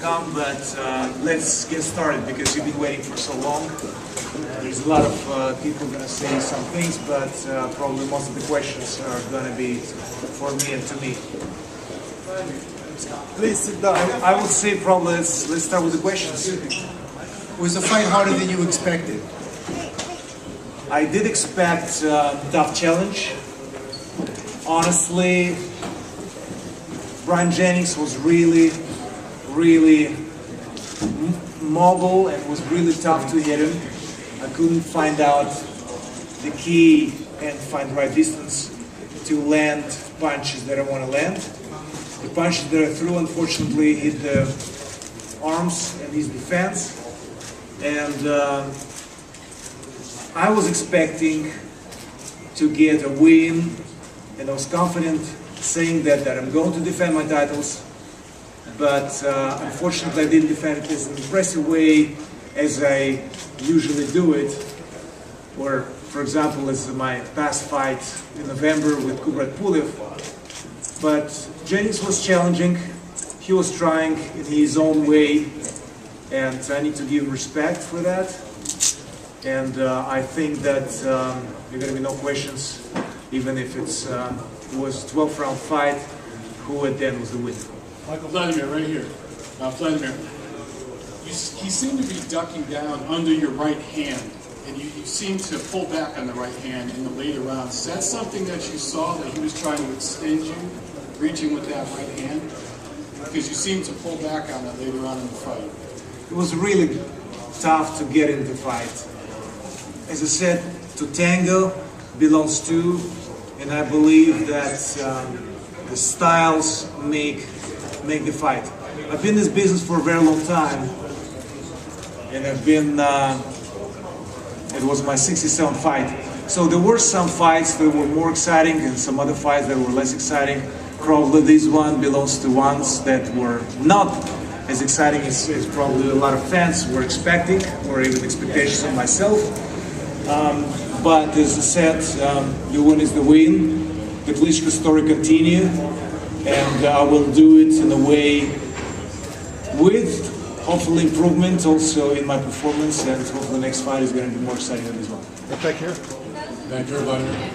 Come, but let's get started because you've been waiting for so long. There's a lot of people going to say some things, but probably most of the questions are going to be for me and to me. Please sit down. I would say probably let's start with the questions. Was the fight harder than you expected? I did expect a tough challenge. Honestly, Bryant Jennings was really mobile and was really tough to hit him. I couldn't find out the key and find the right distance to land punches that I want to land. The punches that I threw unfortunately hit the arms and his defense. And I was expecting to get a win, and I was confident saying that I'm going to defend my titles. But unfortunately I didn't defend it as an impressive way as I usually do it, or for example as my past fight in November with Pulev. But Jennings was challenging, he was trying in his own way, and I need to give him respect for that. And I think that there are going to be no questions, even if it was a 12-round fight, who at the end was the winner. Michael, Wladimir, right here. Wladimir, he seemed to be ducking down under your right hand, and you seemed to pull back on the right hand in the later rounds. Is that something that you saw, that he was trying to extend you, reaching with that right hand? Because you seemed to pull back on that later on in the fight. It was really tough to get into the fight. As I said, to tango belongs two, and I believe that the styles make the fight. I've been in this business for a very long time, and I've been, it was my 67th fight. So there were some fights that were more exciting and some other fights that were less exciting. Probably this one belongs to ones that were not as exciting as probably a lot of fans were expecting, or even expectations of myself. But as I said, the win is the win. The Klitschko story continues, and I will do it in a way with hopefully improvement also in my performance, and hopefully the next fight is going to be more exciting than this one. Back here. Back here, Wladimir.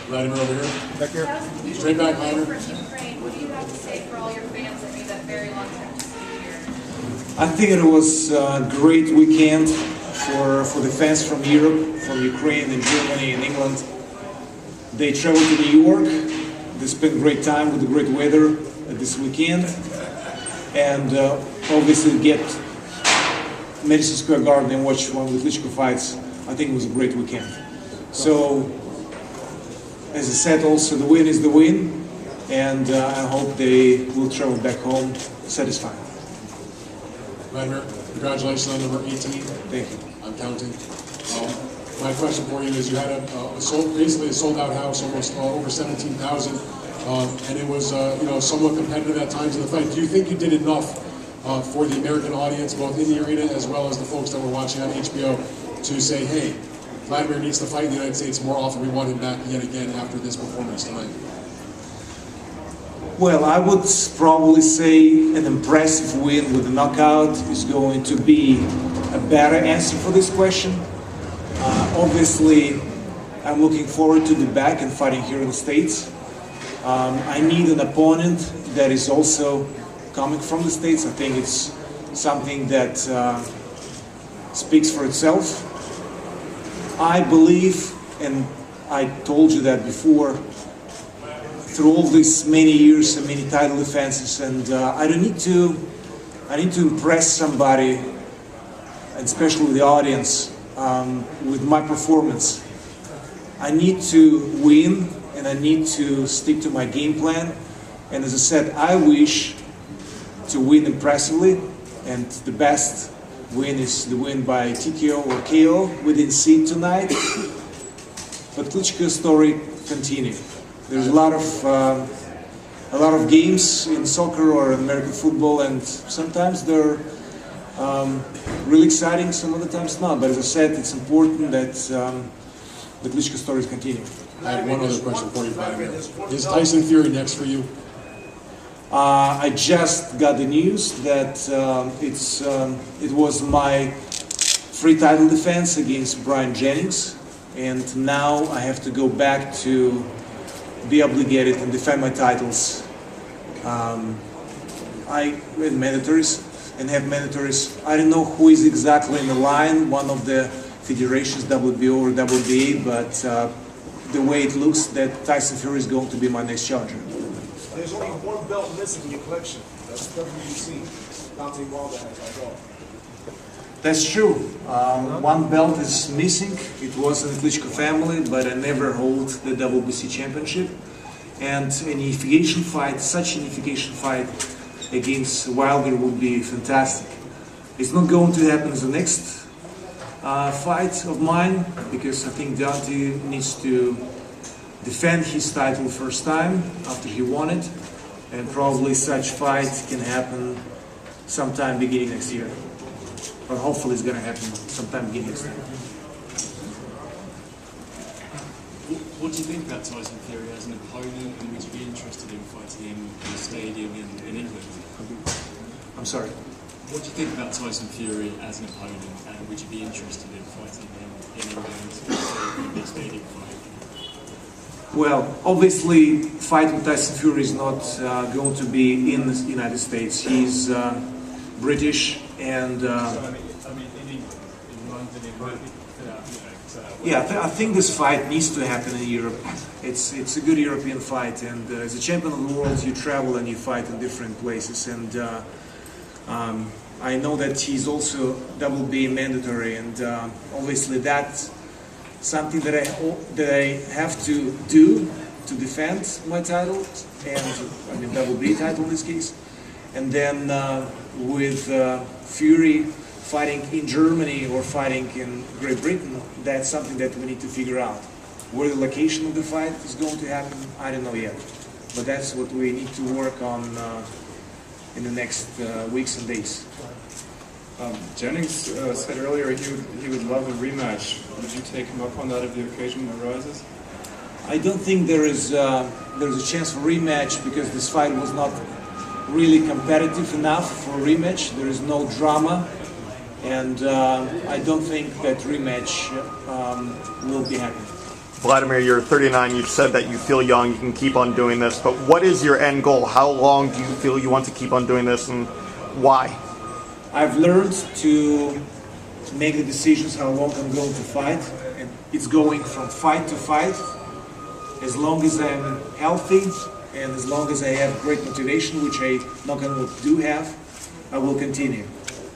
Wladimir over here. Back here. Straight back, Wladimir. What do you have to say for all your fans that made that very long trip to see you here? I think it was a great weekend for the fans from Europe, from Ukraine and Germany and England. They traveled to New York. They spent great time with the great weather this weekend, and obviously get Madison Square Garden and watch one of the Klitschko fights. I think it was a great weekend. So, as I said, also the win is the win, and I hope they will travel back home satisfied. Wladimir, congratulations on number 18. Thank you. I'm counting. My question for you is: you had basically a sold-out house, almost over 17,000, and it was somewhat competitive at times in the fight. Do you think you did enough for the American audience, both in the arena as well as the folks that were watching on HBO, to say, "Hey, Wladimir needs to fight in the United States more often. We want him back yet again after this performance tonight"? Well, I would probably say an impressive win with a knockout is going to be a better answer for this question. Obviously, I'm looking forward to be back and fighting here in the States. I need an opponent that is also coming from the States. I think it's something that speaks for itself. I believe, and I told you that before, through all these many years and many title defenses, and I need to impress somebody, and especially the audience, with my performance. I need to win, and I need to stick to my game plan. And as I said, I wish to win impressively, and the best win is the win by TKO or KO. We didn't see it tonight, but Klitschko's story continues. There's a lot of games in soccer or in American football, and sometimes they're really exciting, some other times not. But as I said, it's important that the Klitschko stories continue. I had one other question for you, Vladimir. Is Tyson Fury next for you? I just got the news that it was my free title defense against Bryant Jennings, and now I have to go back to be obligated and defend my titles. I read mandatories and have mandatories. I don't know who is exactly in the line, one of the federations, WBO or WBA, but the way it looks, that Tyson Fury is going to be my next challenger. There's only one belt missing in your collection. That's WBC. Dante Wilder has that belt. That's true. One belt is missing. It was in the Klitschko family, but I never hold the WBC championship. And an unification fight, such a unification fight against Wilder would be fantastic. It's not going to happen as the next fight of mine, because I think Dante needs to defend his title first time after he won it, and probably such fight can happen sometime beginning next year. Or hopefully it's going to happen sometime beginning next year. What do you think about Tyson Fury as an opponent, and would you be interested in fighting him in a stadium in England? I'm sorry. What do you think about Tyson Fury as an opponent, and would you be interested in fighting him in England in a stadium fight? Well, obviously, fight with Tyson Fury is not going to be in the United States. He's British, and yeah, I think this fight needs to happen in Europe. It's a good European fight, and as a champion of the world, you travel and you fight in different places. And I know that he's also WBA mandatory, and obviously that's something that I have to do to defend my title, and I mean WBA title in this case. And then with Fury fighting in Germany or fighting in Great Britain, that's something that we need to figure out. Where the location of the fight is going to happen, I don't know yet. But that's what we need to work on in the next weeks and days. Jennings said earlier he would love a rematch. Would you take him up on that if the occasion arises? I don't think there's a chance for rematch, because this fight was not really competitive enough for a rematch. There is no drama, and I don't think that rematch will be happening. Wladimir, you're 39. You've said that you feel young. You can keep on doing this, but what is your end goal? How long do you feel you want to keep on doing this, and why? I've learned to make the decisions how long I'm going to fight, and it's going from fight to fight. As long as I'm healthy and as long as I have great motivation, which I not going to do have, I will continue.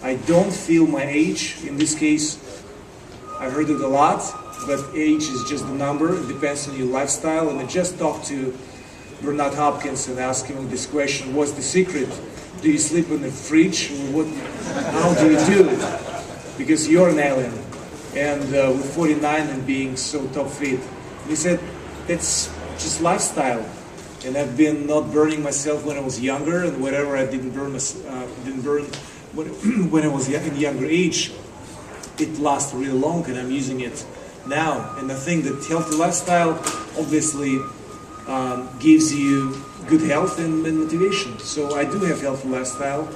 I don't feel my age in this case. I've heard it a lot, but age is just a number. It depends on your lifestyle. And I just talked to Bernard Hopkins and asked him this question: what's the secret? Do you sleep in the fridge? Or what? How do you do it? Because you're an alien. And with 49 and being so top fit, and he said, it's just lifestyle. And I've been not burning myself when I was younger, and whatever I didn't burn when I was in younger age, it lasts really long, and I'm using it now. And I think that healthy lifestyle obviously gives you good health and motivation. So I do have healthy lifestyle.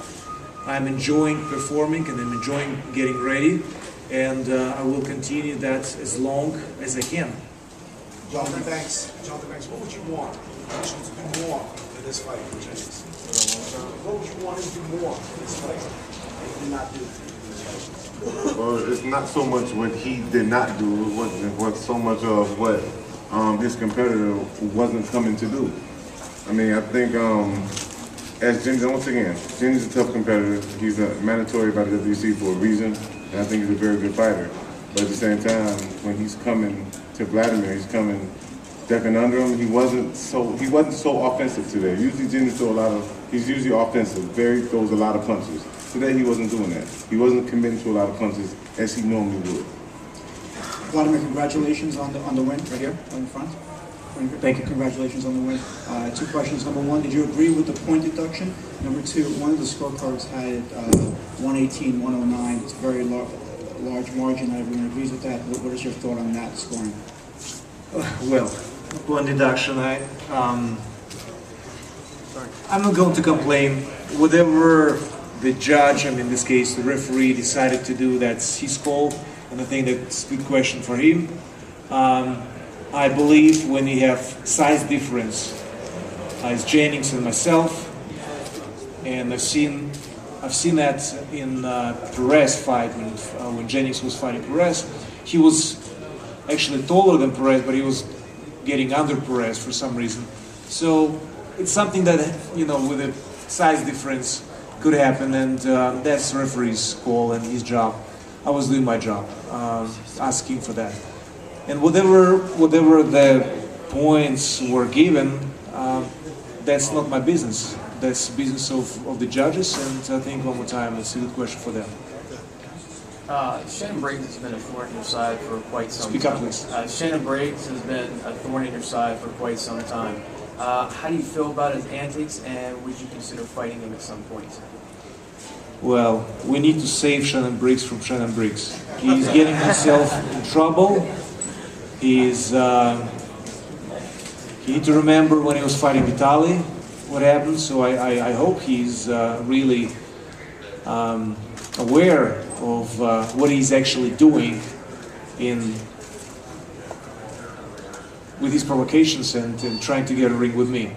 I'm enjoying performing, and I'm enjoying getting ready, and I will continue that as long as I can. Jonathan Banks, what would you want Klitschko to do more in this fight with Jennings? What would you want him to do more in this fight that he did not do? Well, it's not so much what he did not do, it was so much of what his competitor wasn't coming to do. I mean, I think as Jennings, once again, Jennings is a tough competitor. He's a mandatory by the WBC for a reason, and I think he's a very good fighter. But at the same time, when he's coming to Wladimir, he's coming ducking under him. He wasn't so offensive today. Usually Jennings he's usually offensive, throws a lot of punches. Today he wasn't doing that. He wasn't committing to a lot of punches as he normally would. Wladimir, congratulations on the win right here on the front. Thank you. Congratulations on the win. Two questions. Number one, did you agree with the point deduction? Number two, one of the scorecards had 118, 109. It's a very large margin. Everyone agrees with that. What is your thought on that scoring? Well, One deduction. I'm not going to complain. Whatever the judge, in this case the referee, decided to do, that's his call, and I think that's a good question for him. I believe when you have size difference, as Jennings and myself, and I've seen that in Perez fight when Jennings was fighting Perez. He was actually taller than Perez, but he was getting under Perez for some reason. So it's something that, with a size difference could happen, and that's the referee's call and his job. I was doing my job, asking for that. And whatever the points were given, that's not my business. That's the business of the judges, and I think one more time it's a good question for them. Shannon Briggs has been a thorn in your side for quite some time. Speak up, please. Shannon Briggs has been a thorn in your side for quite some time. How do you feel about his antics, and would you consider fighting him at some point? Well, we need to save Shannon Briggs from Shannon Briggs. He's getting himself in trouble. He need to remember when he was fighting Vitaly, what happened. So I hope he's really aware of what he's actually doing with his provocations and trying to get a ring with me.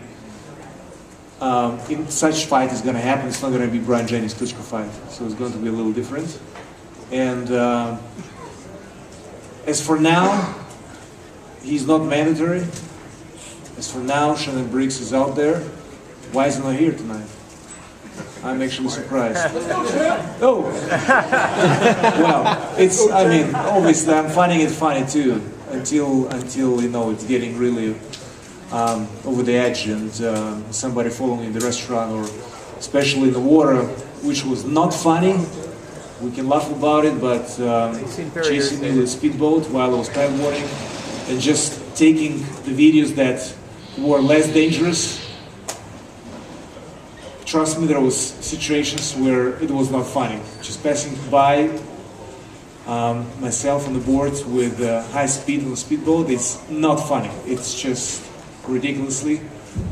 In such fight is going to happen. It's not going to be Bryant Jennings Klitschko fight, so it's going to be a little different. And as for now, he's not mandatory. As for now, Shannon Briggs is out there. Why is he not here tonight? I'm actually surprised. Oh, well, obviously I'm finding it funny too, until it's getting really over the edge, and somebody following in the restaurant, or especially in the water, which was not funny. We can laugh about it, but chasing me with a speedboat while I was paddleboarding, and just taking the videos that were less dangerous. Trust me, there was situations where it was not funny. Just passing by myself on the board with high speed on the speedboat, it's not funny. It's just ridiculously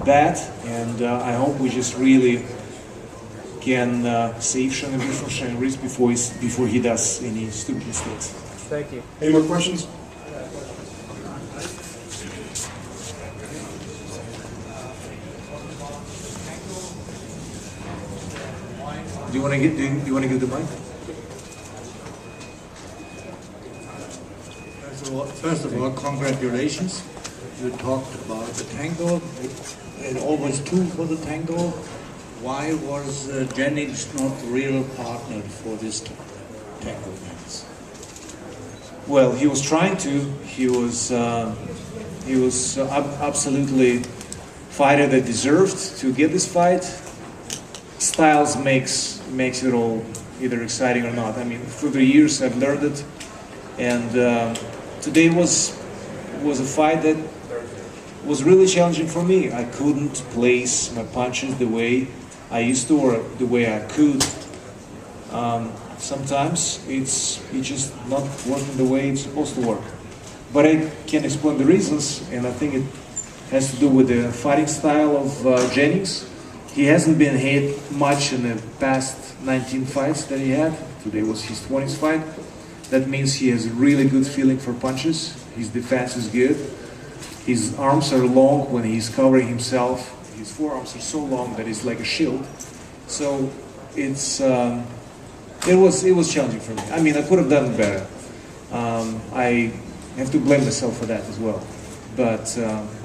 bad, and I hope we just really can save Shannon Briggs from Shannon Briggs before he does any stupid mistakes. Thank you. Any more questions? Do you want to give the mic? First of all, congratulations. You talked about the tango, and always two for the tango. Why was Jennings not the real partner for this tango match? Well, he was trying to. He was absolutely fighter that deserved to get this fight. Styles makes it all either exciting or not. Through the years I've learned it, and today was a fight that was really challenging for me. I couldn't place my punches the way I used to, or the way I could. Sometimes it's just not working the way it's supposed to work. But I can explain the reasons, and I think it has to do with the fighting style of Jennings. He hasn't been hit much in the past 19 fights that he had. Today was his 20th fight. That means he has a really good feeling for punches. His defense is good. His arms are long when he's covering himself. His forearms are so long that it's like a shield. So it was challenging for me. I could have done better. I have to blame myself for that as well. But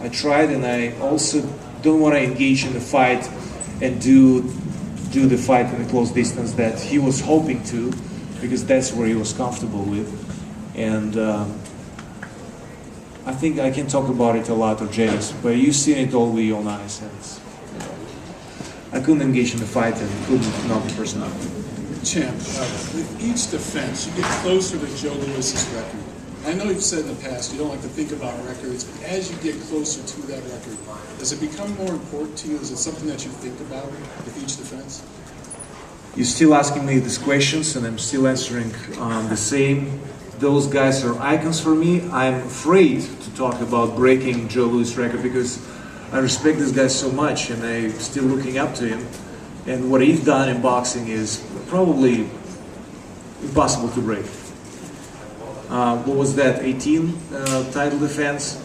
I tried, and I also don't want to engage in the fight and do the fight in a close distance that he was hoping to, because that's where he was comfortable with. And I think I can talk about it a lot, or Jennings, but you've seen it all with your own eyes. And I couldn't engage in the fight and couldn't knock the person out. Champ, with each defense, you get closer to Joe Louis's record. I know you've said in the past you don't like to think about records, but as you get closer to that record, does it become more important to you? Is it something that you think about with each defense? You're still asking me these questions, and I'm still answering the same Those guys are icons for me. I'm afraid to talk about breaking Joe Louis' record because I respect this guy so much and I'm still looking up to him. And what he's done in boxing is probably impossible to break. What was that, 18 title defense?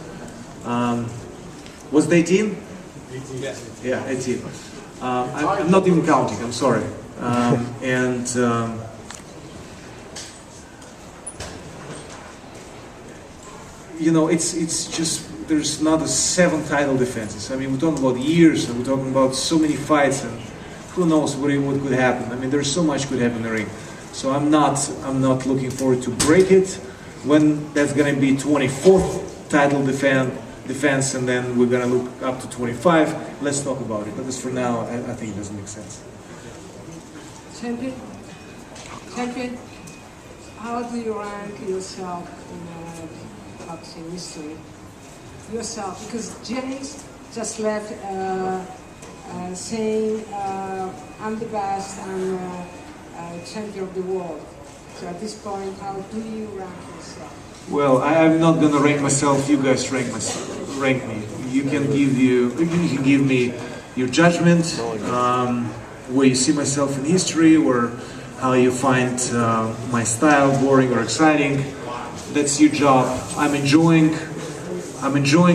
Was it 18? 18. Yes. Yeah, 18. I'm not even counting, I'm sorry. You know, it's just, there's another 7 title defenses. I mean, we're talking about years, and we're talking about so many fights, and who knows what could happen. I mean, there's so much could happen in the ring. So I'm not looking forward to break it. When that's going to be 24th title defense, and then we're going to look up to 25. Let's talk about it. But as for now, I think it doesn't make sense. Champion, how do you rank yourself in boxing history? Yourself, because Jennings just left saying I'm the best, I'm champion of the world. So at this point, how do you rank yourself? Well, I'm not going to rank myself. You guys rank me. You can give me your judgment, where you see myself in history, or how you find my style boring or exciting. That's your job. I'm enjoying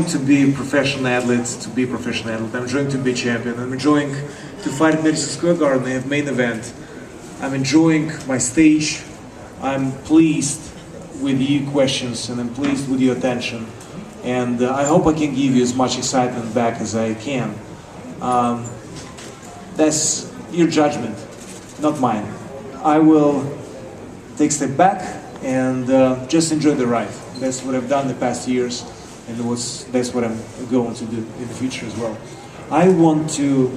to be a professional athlete, I'm enjoying to be a champion. I'm enjoying to fight at Madison Square Garden and have main event. I'm enjoying my stage. I'm pleased with your questions and I'm pleased with your attention. And I hope I can give you as much excitement back as I can. That's your judgment, not mine. I will take a step back and just enjoy the ride. That's what I've done the past years, and that's what I'm going to do in the future as well. I want to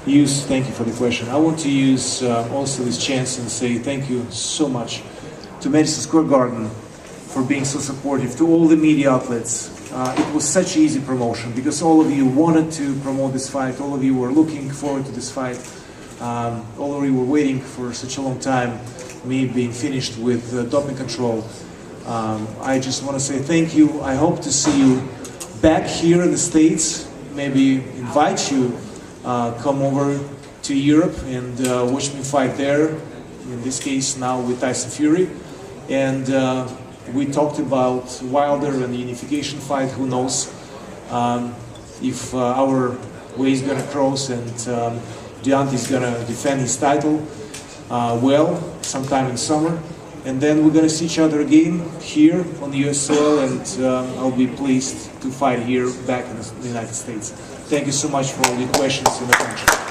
use, thank you for the question, I want to use also this chance and say thank you so much to Madison Square Garden for being so supportive, to all the media outlets. It was such easy promotion because all of you wanted to promote this fight, all of you were looking forward to this fight, all of you were waiting for such a long time, me being finished with doping control. I just want to say thank you. I hope to see you back here in the States, maybe invite you, come over to Europe and watch me fight there, in this case now with Tyson Fury. And we talked about Wilder and the unification fight, who knows if our way is going to cross and Deontay is going to defend his title sometime in summer. And then we're going to see each other again here on the US soil, and I'll be pleased to fight here back in the United States. Thank you so much for all the questions and attention.